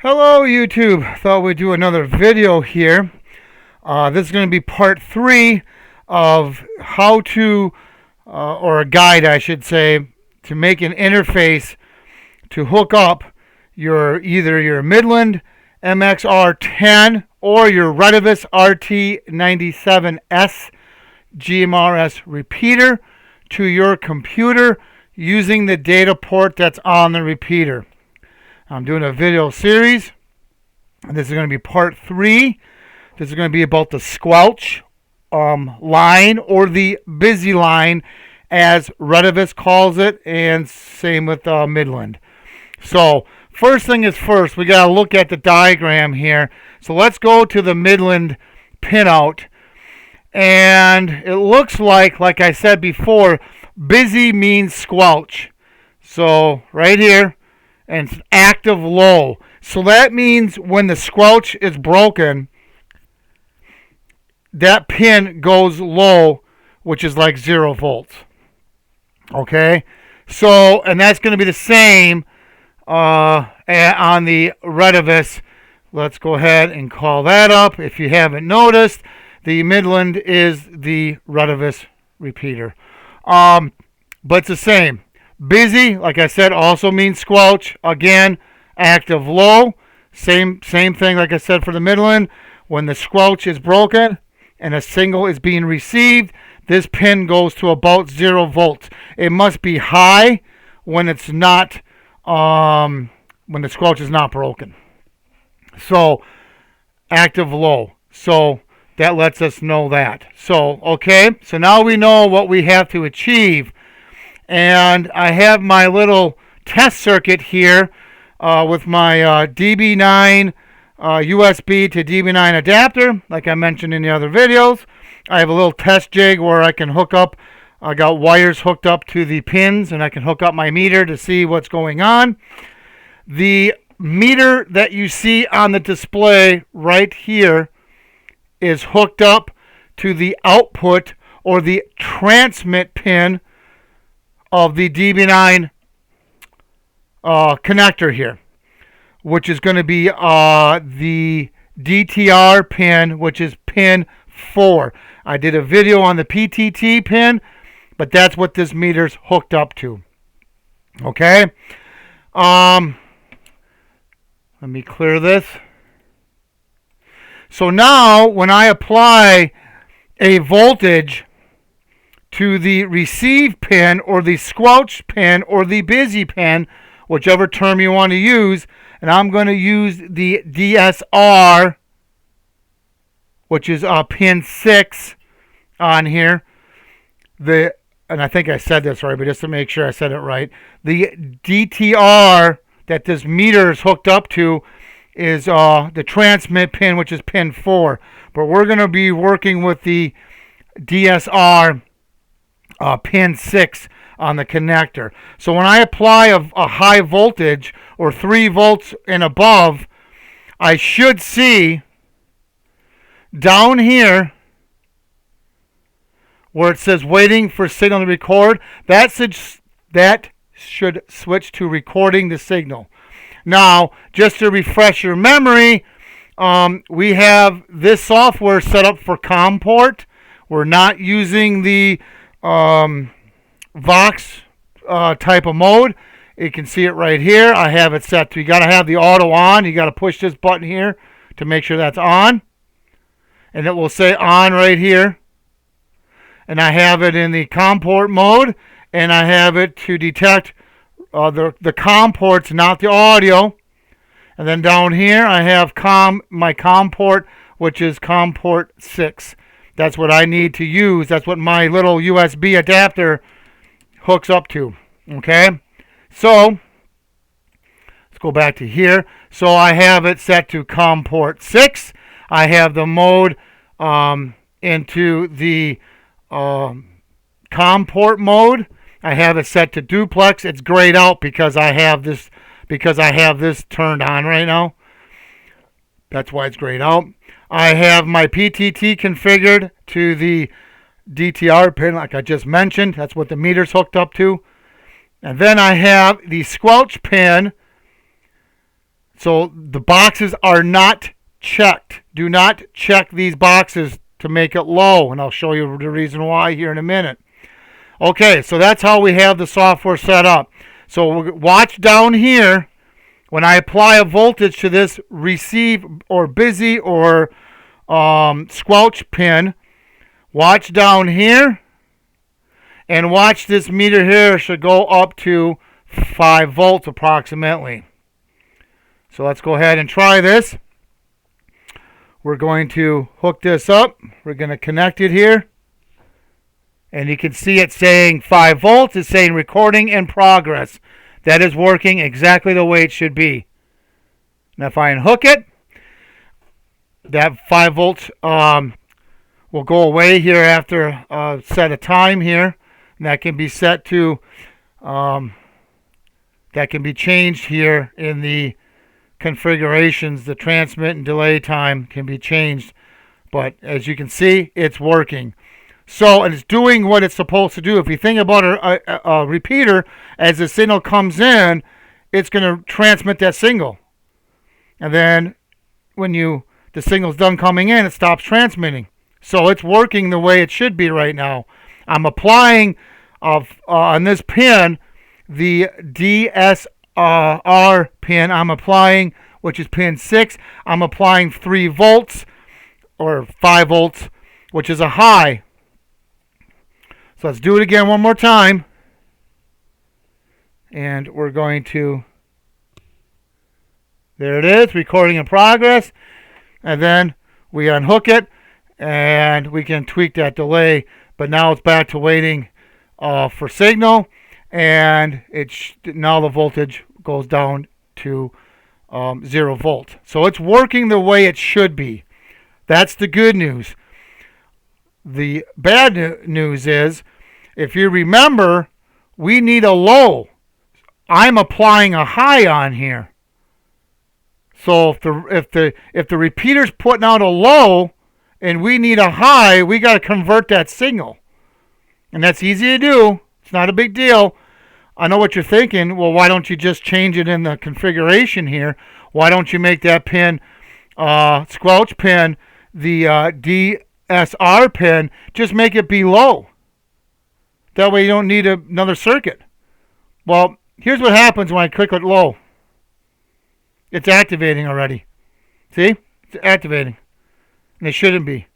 Hello YouTube, thought we'd do another video here. This is going to be part 3 of how to, or a guide I should say, to make an interface to hook up either your Midland MXR10 or your Retevis RT97S GMRS repeater to your computer using the data port that's on the repeater. I'm doing a video series, and this is going to be part 3. This is going to be about the squelch line, or the busy line as Retevis calls it, and same with Midland. So first thing is first, we got to look at the diagram here. So let's go to the Midland pinout, and it looks like I said before, busy means squelch. So right here, and it's active low. So that means when the squelch is broken, that pin goes low, which is like 0 volts. Okay? So, and that's going to be the same on the Retevis. Let's go ahead and call that up. If you haven't noticed, the Midland is the Retevis repeater. But it's the same. Busy, like I said, also means squelch. Again, active low. Same thing like I said for the Midland. When the squelch is broken and a signal is being received, this pin goes to about 0 volts. It must be high when it's not, when the squelch is not broken. So, active low. So, that lets us know that. So, okay. So now we know what we have to achieve. And I have my little test circuit here with my DB9 USB to DB9 adapter, like I mentioned in the other videos. I have a little test jig where I can hook up. I got wires hooked up to the pins, and I can hook up my meter to see what's going on. The meter that you see on the display right here is hooked up to the output or the transmit pin of the DB9 connector here, which is going to be the DTR pin, which is pin 4. I did a video on the PTT pin, but that's what this meter's hooked up to. Okay? Let me clear this. So now, when I apply a voltage to the receive pin, or the squelch pin, or the busy pin, whichever term you want to use, and I'm going to use the DSR, which is pin 6 on here. And I think I said this right, but just to make sure I said it right, the DTR that this meter is hooked up to is the transmit pin, which is pin 4. But we're going to be working with the DSR pin 6 on the connector. So when I apply a high voltage, or 3 volts and above, I should see down here where it says waiting for signal to record, that should switch to recording the signal. Now, just to refresh your memory, we have this software set up for COM port. We're not using the Vox type of mode. You can see it right here. I have it set to, you got to have the auto on. You got to push this button here to make sure that's on. And it will say on right here. And I have it in the COM port mode. And I have it to detect the COM ports, not the audio. And then down here I have my COM port, which is COM port 6. That's what I need to use. That's what my little USB adapter hooks up to. Okay? So, let's go back to here. So I have it set to COM port 6. I have the mode into the COM port mode. I have it set to duplex. It's grayed out because I have this turned on right now. That's why it's grayed out. I have my PTT configured to the DTR pin, like I just mentioned. That's what the meter's hooked up to. And then I have the squelch pin So the boxes are not checked. Do not check these boxes to make it low, and I'll show you the reason why here in a minute. Okay, so that's how we have the software set up. So watch down here. When I apply a voltage to this receive or busy or squelch pin, watch down here, and watch this meter here should go up to 5 volts approximately. So let's go ahead and try this. We're going to hook this up. We're going to connect it here. And you can see it saying 5 volts. It's saying recording in progress. That is working exactly the way it should be. Now if I unhook it, that 5 volts will go away here after a set of time here. And that can be set to, that can be changed here in the configurations. The transmit and delay time can be changed. But as you can see, it's working. So, and it's doing what it's supposed to do. If you think about a repeater, as the signal comes in, it's going to transmit that signal. And then when the signal's done coming in, it stops transmitting. So it's working the way it should be right now. I'm applying on this pin, the DSR pin I'm applying, which is pin 6. I'm applying 3 volts or 5 volts, which is a high. So let's do it again one more time. And we're going to, there it is, recording in progress. And then we unhook it and we can tweak that delay. But now it's back to waiting for signal. And now the voltage goes down to 0 volt. So it's working the way it should be. That's the good news. The bad news is, if you remember, we need a low. I'm applying a high on here. So if the repeater's putting out a low and we need a high, we got to convert that signal. And that's easy to do. It's not a big deal. I know what you're thinking. Well, why don't you just change it in the configuration here? Why don't you make that pin, squelch pin, the DSR pin, just make it be low. That way you don't need another circuit. Well, here's what happens when I click it low. It's activating already. See? It's activating. And it shouldn't be.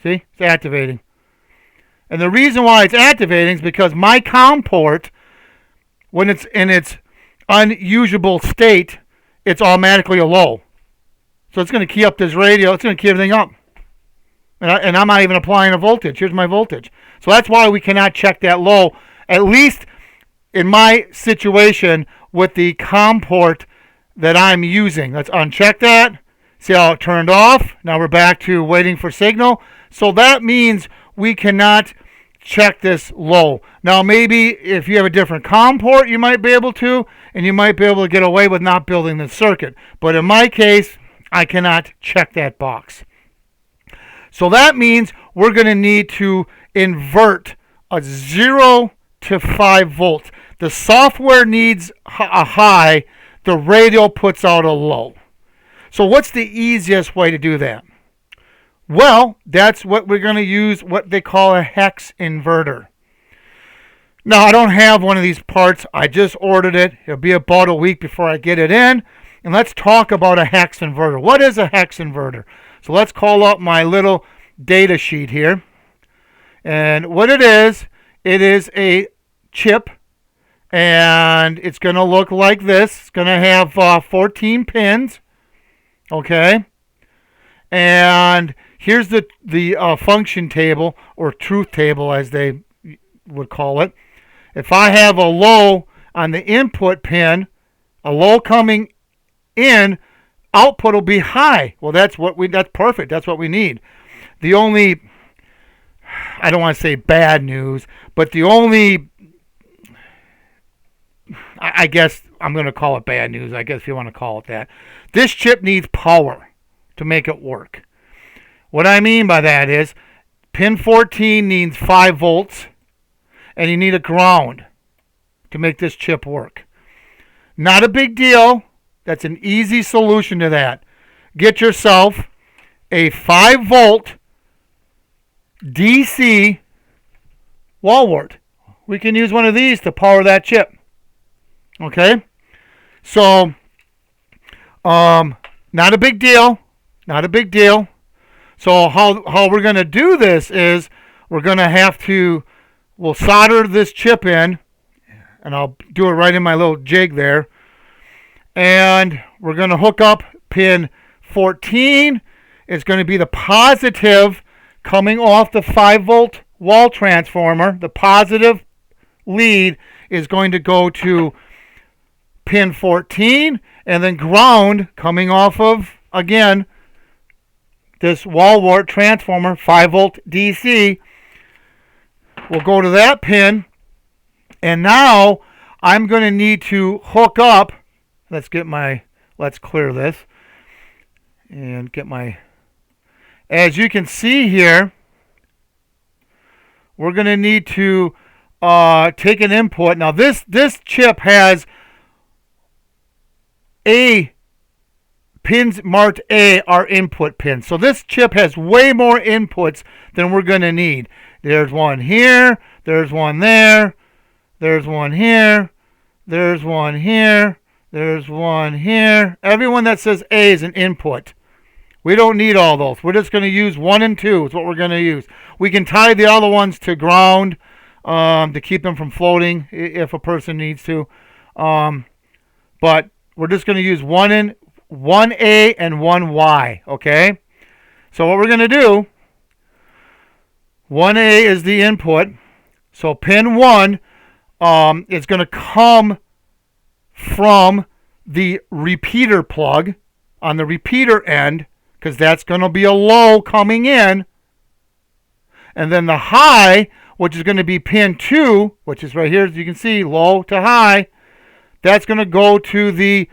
See? It's activating. And the reason why it's activating is because my COM port, when it's in its unusable state, it's automatically a low. So it's going to key up this radio. It's going to key everything up. And I'm not even applying a voltage. Here's my voltage. So that's why we cannot check that low, at least in my situation with the COM port that I'm using. Let's uncheck that. See how it turned off? Now we're back to waiting for signal. So that means we cannot check this low. Now maybe if you have a different COM port, you might be able to, and you might be able to get away with not building the circuit. But in my case, I cannot check that box. So that means we're going to need to invert a 0 to 5 volts. The software needs a high. The radio puts out a low. So what's the easiest way to do that? Well, that's what we're going to use, what they call a hex inverter. Now, I don't have one of these parts. I just ordered it. It'll be about a week before I get it in. And let's talk about a hex inverter. What is a hex inverter? So let's call up my little data sheet here. And what it is a chip. And it's going to look like this. It's going to have 14 pins. Okay. And here's the function table, or truth table as they would call it. If I have a low on the input pin, a low coming in, output will be high. Well, that's perfect. That's what we need. The only, I don't want to say bad news, but the only, I guess I'm going to call it bad news, I guess if you want to call it that. This chip needs power to make it work. What I mean by that is pin 14 needs 5 volts, and you need a ground to make this chip work. Not a big deal. That's an easy solution to that. Get yourself a 5-volt DC wall wart. We can use one of these to power that chip. Okay? So, not a big deal. Not a big deal. So how we're going to do this is we're going to have to, we'll solder this chip in, and I'll do it right in my little jig there. And we're going to hook up pin 14. It's going to be the positive coming off the 5-volt wall transformer. The positive lead is going to go to pin 14, and then ground coming off of, again, this wall wart transformer, 5-volt DC, will go to that pin. And now I'm going to need to hook up. Let's clear this and get my, as you can see here, we're going to need to take an input. Now this chip has A pins marked A are input pins. So this chip has way more inputs than we're going to need. There's one here, there's one there, there's one here, there's one here, there's one here. Everyone that says A is an input. We don't need all those. We're just going to use 1 and 2 is what we're going to use. We can tie the other ones to ground to keep them from floating if a person needs to. But we're just going to use 1A and 1Y, okay? So what we're going to do, 1A is the input. So pin 1 is going to come from the repeater plug on the repeater end, because that's going to be a low coming in. And then the high, which is going to be pin 2, which is right here, as you can see, low to high, that's going to go to the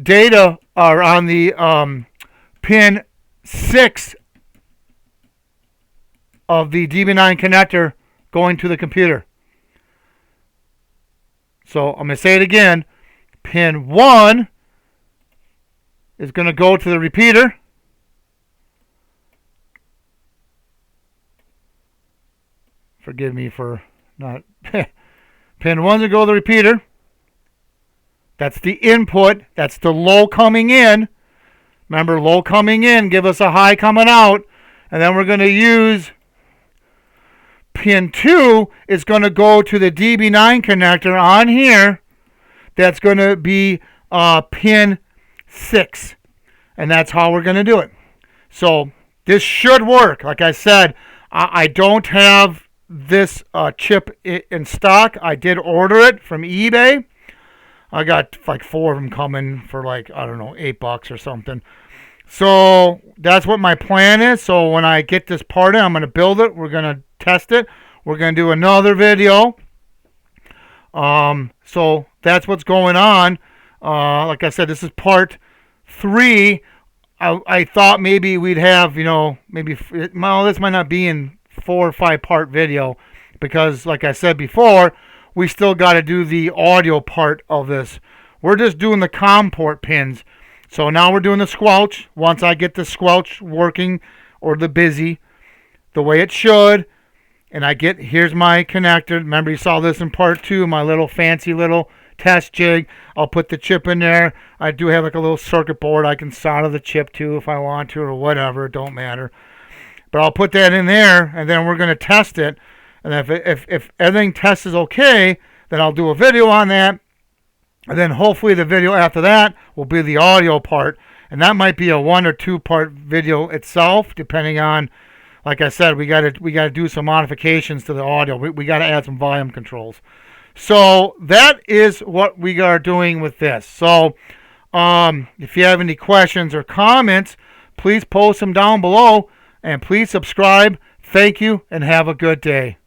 data, or on the pin 6 of the DB9 connector going to the computer. So I'm going to say it again. Pin 1 is going to go to the repeater. Forgive me for not... Pin 1 to go to the repeater. That's the input. That's the low coming in. Remember, low coming in, give us a high coming out. And then we're going to use pin 2 is going to go to the DB9 connector on here. That's going to be pin 6. And that's how we're going to do it. So this should work. Like I said, I don't have this chip in stock. I did order it from eBay. I got like 4 of them coming for like, I don't know, $8 or something. So that's what my plan is. So when I get this part in, I'm going to build it. We're going to test it. We're going to do another video. So that's what's going on. Like I said, this is part 3. I thought maybe we'd have, well, this might not be in 4 or 5 part video, because like I said before, we still got to do the audio part of this. We're just doing the COM port pins. So now we're doing the squelch. Once I get the squelch working, or the busy, the way it should, and here's my connector. Remember, you saw this in part 2, my little fancy little test jig. I'll put the chip in there. I do have like a little circuit board I can solder the chip to if I want to, or whatever. It don't matter. But I'll put that in there, and then we're going to test it. And if everything tests is okay, then I'll do a video on that. And then hopefully the video after that will be the audio part. And that might be a 1 or 2 part video itself, depending on, like I said, we got to do some modifications to the audio. We got to add some volume controls. So that is what we are doing with this. So if you have any questions or comments, please post them down below, and please subscribe. Thank you, and have a good day.